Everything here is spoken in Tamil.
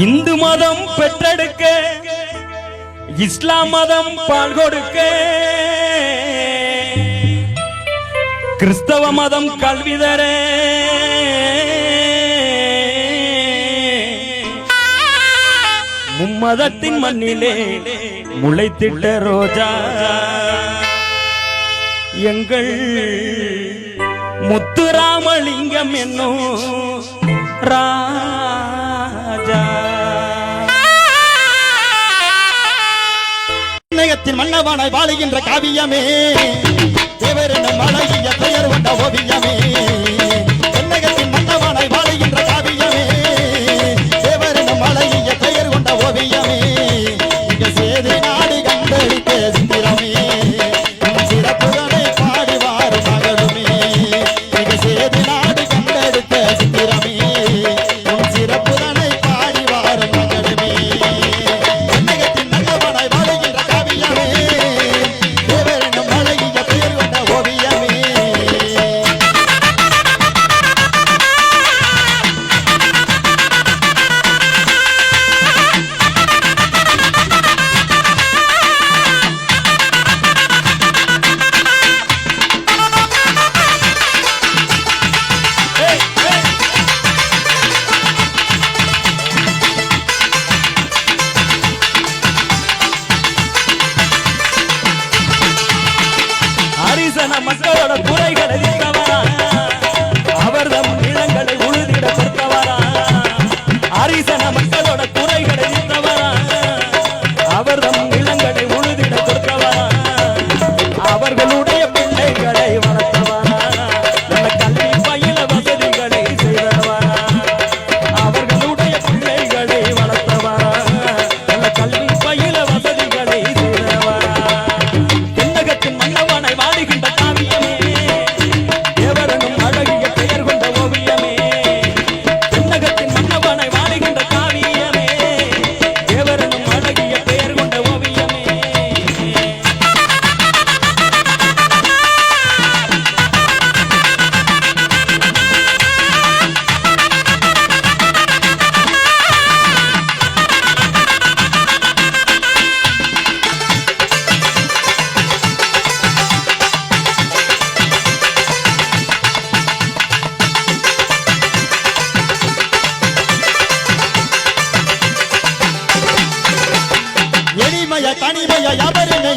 இந்து மதம் பெற்றெடுக்க இஸ்லாம் மதம் பால் கொடுக்க கிறிஸ்தவ மதம் கல்வி தர மும்மதத்தின் மண்ணிலே முளைத்திட்ட ரோஜா எங்கள் முத்துராமலிங்கம் என்னும் ராஜா. மன்னவனாய் வாழுகின்ற காவியமே தேவர் என்னும் அழகிய பெயர் கொண்ட ஓவியமே. தென்னகத்தின் மன்னவனாய் வாழுகின்ற காவியமே தேவர் என்னும் அழகிய பெயர் கொண்ட ஓவியமே. இங்க சேதி நாடு கண்டெடுத்த சித்திரமே சிறப்புதனை பாடி வாரும் மகளுமே. இங்க சேதி நாடு கண்டெடுத்த சித்திரமே சிறப்புதனை பாடி வாரும் மகளுமே. தென்னகத்தின் மன்னவனாய் வாழுகின்ற காவியமே தேவர் என்னும் அழகிய பெயர் கொண்ட ஓவியமே. ஹரிசன மக்களோட குறைகளை தீர்த்தவரா அவர்தம் இளங்களை உழுதிட பொறுத்தவரா. ஹரிசன மக்களோட குறைகளை தீர்த்தவரா அவர்தம் இளங்களை உழுதிட பொறுத்தவரா. அவர்களுடைய பிள்ளைகளை வளர்த்தவரா நல்ல கல்வி பயில வசதிகளை செய்தவரா. அவர்களுடைய பிள்ளைகளை வளர்த்தவரா நல்ல கல்வி பயில வசதிகளை செய்தவரா. தென்னகத்தின் மன்னவனை வாழுகின்ற காவியமே தேவரனும் அழகிய பெயர் கொண்ட ஓவியமே. தென்னகத்தின் மன்னவனை வாழுகின்ற காவியமே தேவரனும் அழகிய பெயர் கொண்ட ஓவியமே. எளிமைய தனிமைய யாவருமே